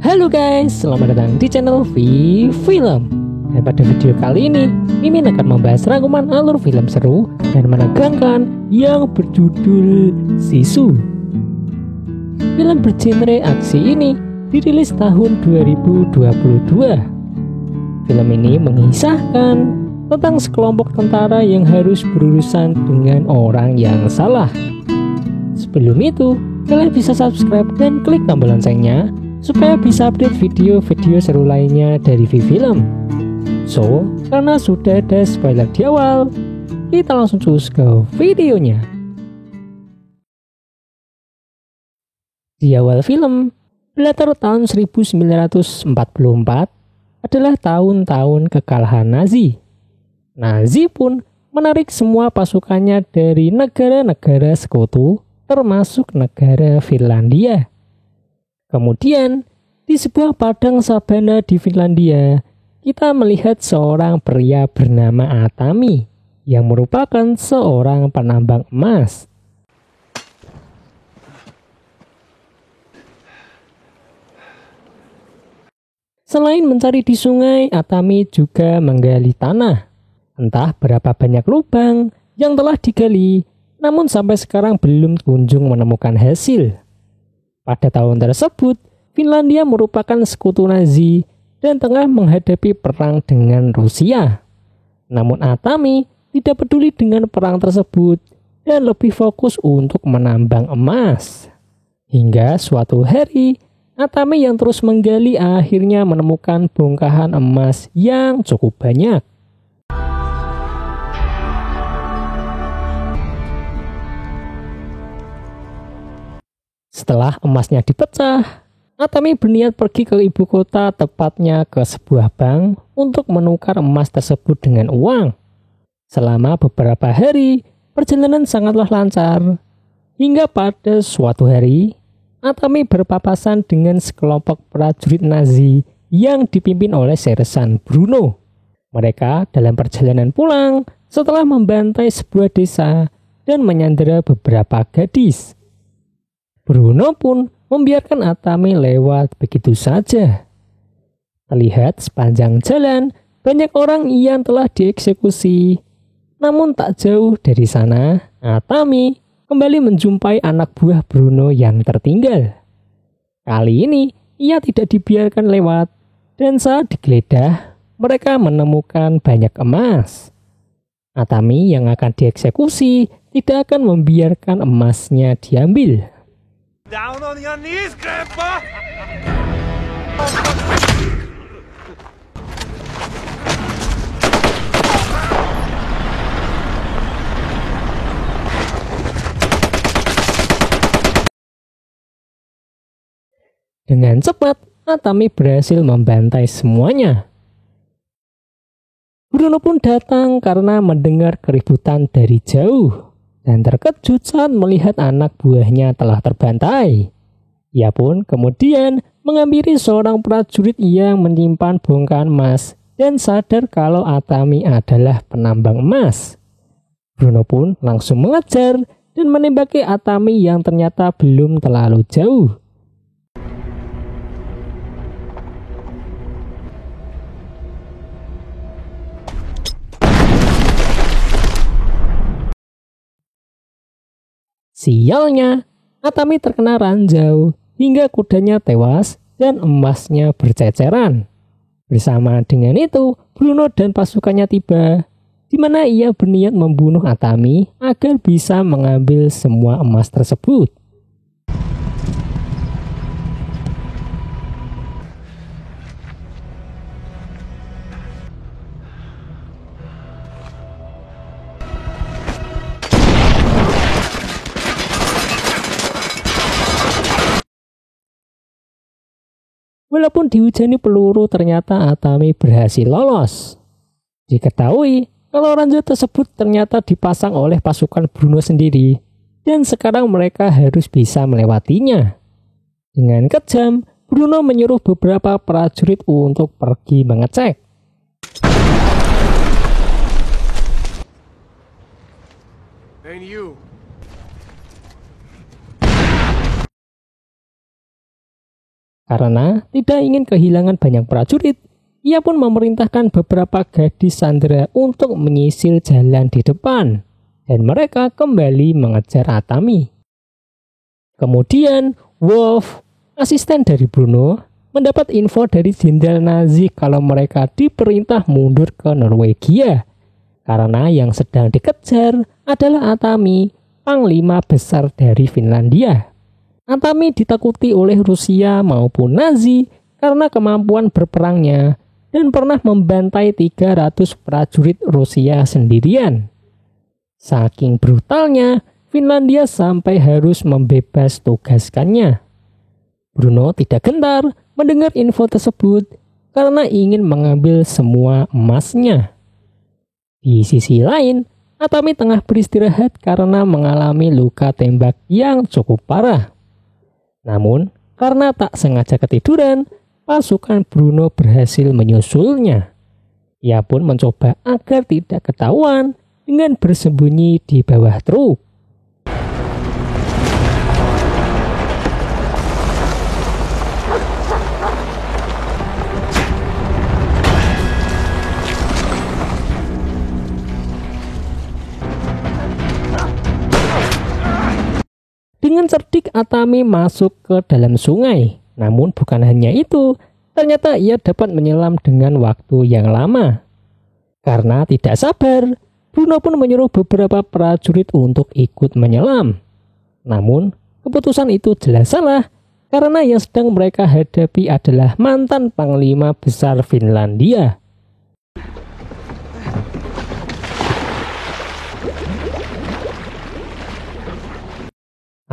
Halo guys, selamat datang di channel Film. Dan pada video kali ini, Mimin akan membahas rangkuman alur film seru dan menegangkan yang berjudul Sisu. Film bergenre aksi ini dirilis tahun 2022. Film ini mengisahkan tentang sekelompok tentara yang harus berurusan dengan orang yang salah. Sebelum itu, kalian bisa subscribe dan klik tombol loncengnya supaya bisa update video-video seru lainnya dari Film. So, karena sudah ada spoiler di awal, kita langsung cus ke videonya. Di awal film, latar tahun 1944 adalah tahun-tahun kekalahan Nazi. Nazi pun menarik semua pasukannya dari negara-negara sekutu, termasuk negara Finlandia. Kemudian, di sebuah padang sabana di Finlandia, kita melihat seorang pria bernama Atami yang merupakan seorang penambang emas. Selain mencari di sungai, Atami juga menggali tanah. Entah berapa banyak lubang yang telah digali, namun sampai sekarang belum kunjung menemukan hasil. Pada tahun tersebut, Finlandia merupakan sekutu Nazi dan tengah menghadapi perang dengan Rusia. Namun Atami tidak peduli dengan perang tersebut dan lebih fokus untuk menambang emas. Hingga suatu hari, Atami yang terus menggali akhirnya menemukan bongkahan emas yang cukup banyak. Setelah emasnya dipecah, Atami berniat pergi ke ibu kota, tepatnya ke sebuah bank untuk menukar emas tersebut dengan uang. Selama beberapa hari, perjalanan sangatlah lancar. Hingga pada suatu hari, Atami berpapasan dengan sekelompok prajurit Nazi yang dipimpin oleh Sersan Bruno. Mereka dalam perjalanan pulang setelah membantai sebuah desa dan menyandera beberapa gadis. Bruno pun membiarkan Atami lewat begitu saja. Terlihat sepanjang jalan banyak orang yang telah dieksekusi. Namun tak jauh dari sana, Atami kembali menjumpai anak buah Bruno yang tertinggal. Kali ini ia tidak dibiarkan lewat, dan saat digeledah mereka menemukan banyak emas. Atami yang akan dieksekusi tidak akan membiarkan emasnya diambil. Down on your knees, Grandpa! Dengan cepat, Atami berhasil membantai semuanya. Bruno pun datang karena mendengar keributan dari jauh dan terkejut saat melihat anak buahnya telah terbantai. Ia pun kemudian menghampiri seorang prajurit yang menyimpan bongkahan emas dan sadar kalau Atami adalah penambang emas. Bruno pun langsung mengejar dan menembaki Atami yang ternyata belum terlalu jauh. Sialnya, Atami terkena ranjau hingga kudanya tewas dan emasnya berceceran. Bersama dengan itu, Bruno dan pasukannya tiba, di mana ia berniat membunuh Atami agar bisa mengambil semua emas tersebut. Walaupun dihujani peluru, ternyata Atami berhasil lolos. Diketahui kalau ranjau tersebut ternyata dipasang oleh pasukan Bruno sendiri, dan sekarang mereka harus bisa melewatinya. Dengan kejam, Bruno menyuruh beberapa prajurit untuk pergi mengecek. And you. Karena tidak ingin kehilangan banyak prajurit, ia pun memerintahkan beberapa gadis sandera untuk menyisir jalan di depan, dan mereka kembali mengejar Atami. Kemudian, Wolf, asisten dari Bruno, mendapat info dari jenderal Nazi kalau mereka diperintah mundur ke Norwegia, karena yang sedang dikejar adalah Atami, panglima besar dari Finlandia. Atami ditakuti oleh Rusia maupun Nazi karena kemampuan berperangnya dan pernah membantai 300 prajurit Rusia sendirian. Saking brutalnya, Finlandia sampai harus membebas tugaskannya. Bruno tidak gentar mendengar info tersebut karena ingin mengambil semua emasnya. Di sisi lain, Atami tengah beristirahat karena mengalami luka tembak yang cukup parah. Namun, karena tak sengaja ketiduran, pasukan Bruno berhasil menyusulnya. Ia pun mencoba agar tidak ketahuan dengan bersembunyi di bawah truk. Dengan cerdik Atami masuk ke dalam sungai. Namun bukan hanya itu, ternyata ia dapat menyelam dengan waktu yang lama. Karena tidak sabar, Bruno pun menyuruh beberapa prajurit untuk ikut menyelam. Namun keputusan itu jelas salah, karena yang sedang mereka hadapi adalah mantan panglima besar Finlandia.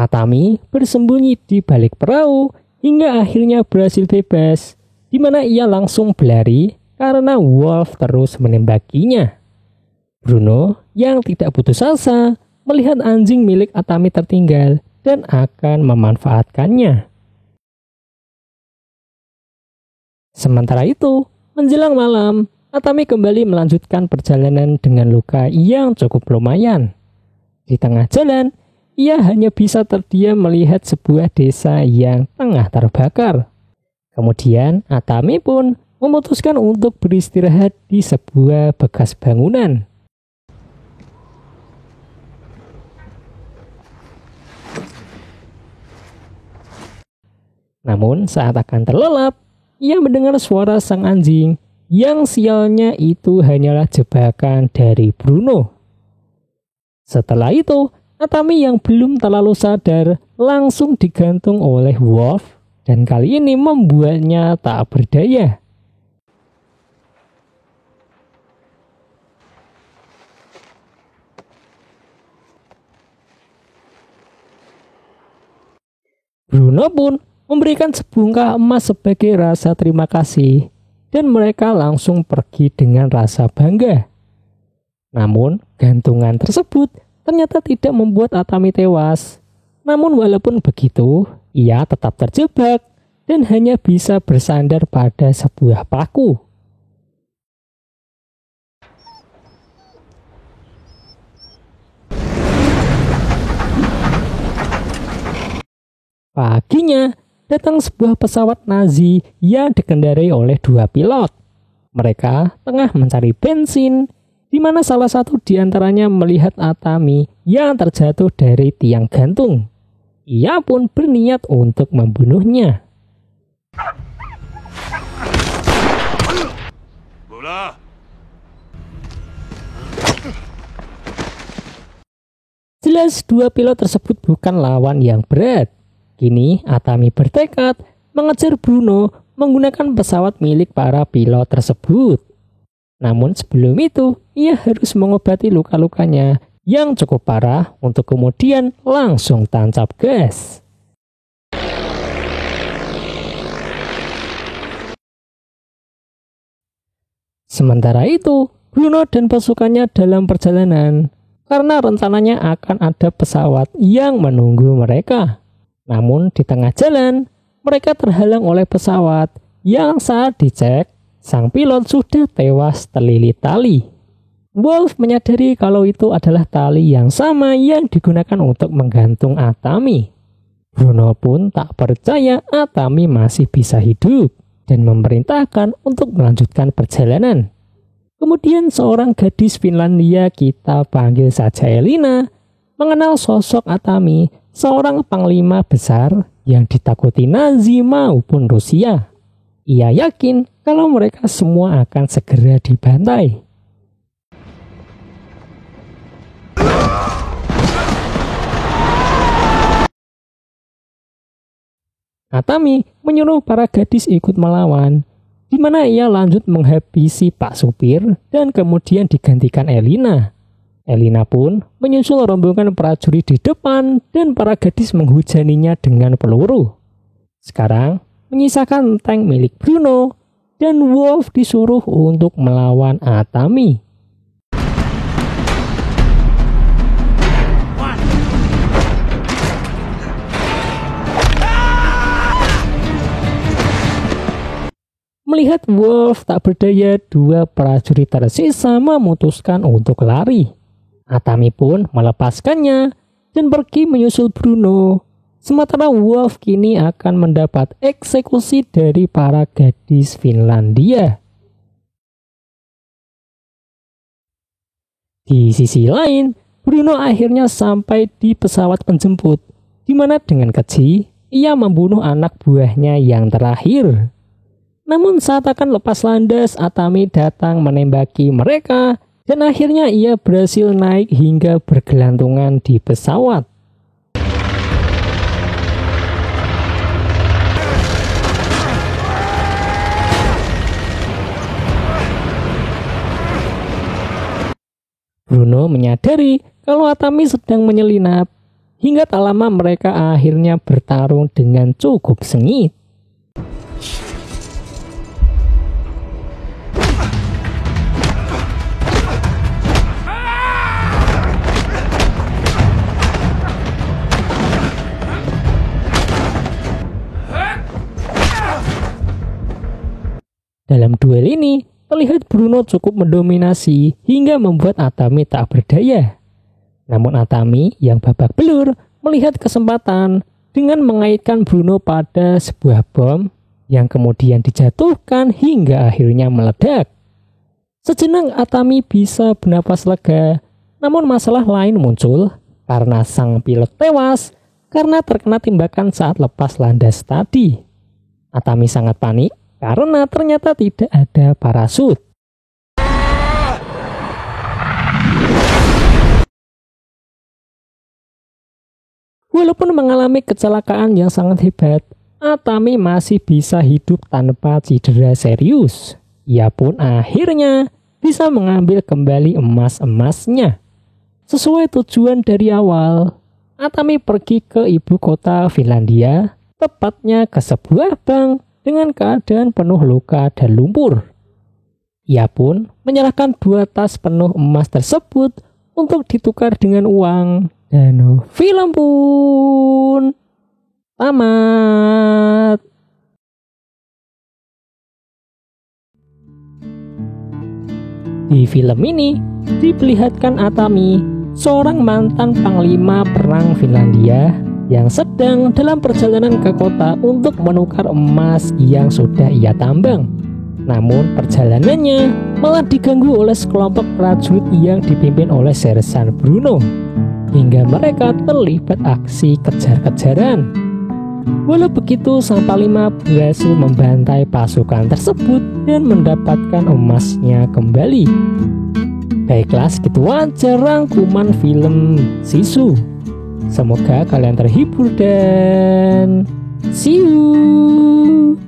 Atami bersembunyi di balik perahu hingga akhirnya berhasil bebas, di mana ia langsung berlari karena Wolf terus menembakinya. Bruno yang tidak putus asa melihat anjing milik Atami tertinggal dan akan memanfaatkannya. Sementara itu, menjelang malam, Atami kembali melanjutkan perjalanan dengan luka yang cukup lumayan. Di tengah jalan, ia hanya bisa terdiam melihat sebuah desa yang tengah terbakar. Kemudian Atami pun memutuskan untuk beristirahat di sebuah bekas bangunan. Namun saat akan terlelap, ia mendengar suara sang anjing yang sialnya itu hanyalah jebakan dari Bruno. Setelah itu, Atami yang belum terlalu sadar langsung digantung oleh Wolf dan kali ini membuatnya tak berdaya. Bruno pun memberikan sebungkah emas sebagai rasa terima kasih dan mereka langsung pergi dengan rasa bangga. Namun gantungan tersebut ternyata tidak membuat Atami tewas. Namun walaupun begitu, ia tetap terjebak dan hanya bisa bersandar pada sebuah paku. Paginya, datang sebuah pesawat Nazi yang dikendarai oleh 2 pilot. Mereka tengah mencari bensin, di mana salah satu di antaranya melihat Atami yang terjatuh dari tiang gantung. Ia pun berniat untuk membunuhnya. Bola. Jelas 2 pilot tersebut bukan lawan yang berat. Kini Atami bertekad mengejar Bruno menggunakan pesawat milik para pilot tersebut. Namun sebelum itu, ia harus mengobati luka-lukanya yang cukup parah untuk kemudian langsung tancap gas. Sementara itu, Bruno dan pasukannya dalam perjalanan karena rencananya akan ada pesawat yang menunggu mereka. Namun di tengah jalan, mereka terhalang oleh pesawat yang saat dicek, sang pilot sudah tewas terlilit tali. Wolf menyadari kalau itu adalah tali yang sama yang digunakan untuk menggantung Atami. Bruno pun tak percaya Atami masih bisa hidup dan memerintahkan untuk melanjutkan perjalanan. Kemudian seorang gadis Finlandia, kita panggil saja Elina, mengenal sosok Atami, seorang panglima besar yang ditakuti Nazi maupun Rusia. Ia yakin kalau mereka semua akan segera dibantai. Atami menyuruh para gadis ikut melawan, di mana ia lanjut menghabisi Pak Supir dan kemudian digantikan Elina. Elina pun menyusul rombongan prajurit di depan dan para gadis menghujaninya dengan peluru. Sekarang menyisakan tank milik Bruno dan Wolf disuruh untuk melawan Atami. Melihat Wolf tak berdaya, dua prajurit tersisa memutuskan untuk lari. Atami pun melepaskannya dan pergi menyusul Bruno. Sementara Wolf kini akan mendapat eksekusi dari para gadis Finlandia. Di sisi lain, Bruno akhirnya sampai di pesawat penjemput, di mana dengan keji ia membunuh anak buahnya yang terakhir. Namun saat akan lepas landas, Atami datang menembaki mereka dan akhirnya ia berhasil naik hingga bergelantungan di pesawat. Bruno menyadari kalau Atami sedang menyelinap, hingga tak lama mereka akhirnya bertarung dengan cukup sengit. Dalam duel ini, terlihat Bruno cukup mendominasi hingga membuat Atami tak berdaya. Namun Atami yang babak belur melihat kesempatan dengan mengaitkan Bruno pada sebuah bom yang kemudian dijatuhkan hingga akhirnya meledak. Sejenak Atami bisa bernapas lega, namun masalah lain muncul karena sang pilot tewas karena terkena tembakan saat lepas landas tadi. Atami sangat panik karena ternyata tidak ada parasut. Walaupun mengalami kecelakaan yang sangat hebat, Atami masih bisa hidup tanpa cedera serius. Ia pun akhirnya bisa mengambil kembali emas-emasnya. Sesuai tujuan dari awal, Atami pergi ke ibu kota Finlandia, tepatnya ke sebuah bank dengan keadaan penuh luka dan lumpur. Ia pun menyerahkan 2 tas penuh emas tersebut untuk ditukar dengan uang, dan film pun tamat. Di film ini diperlihatkan Atami, seorang mantan panglima perang Finlandia yang sedang dalam perjalanan ke kota untuk menukar emas yang sudah ia tambang. Namun perjalanannya malah diganggu oleh sekelompok prajurit yang dipimpin oleh Sersan Bruno, hingga mereka terlibat aksi kejar-kejaran. Walau begitu, sang panglima berhasil membantai pasukan tersebut dan mendapatkan emasnya kembali. Baiklah, segitu aja rangkuman film Sisu. Semoga kalian terhibur dan see you.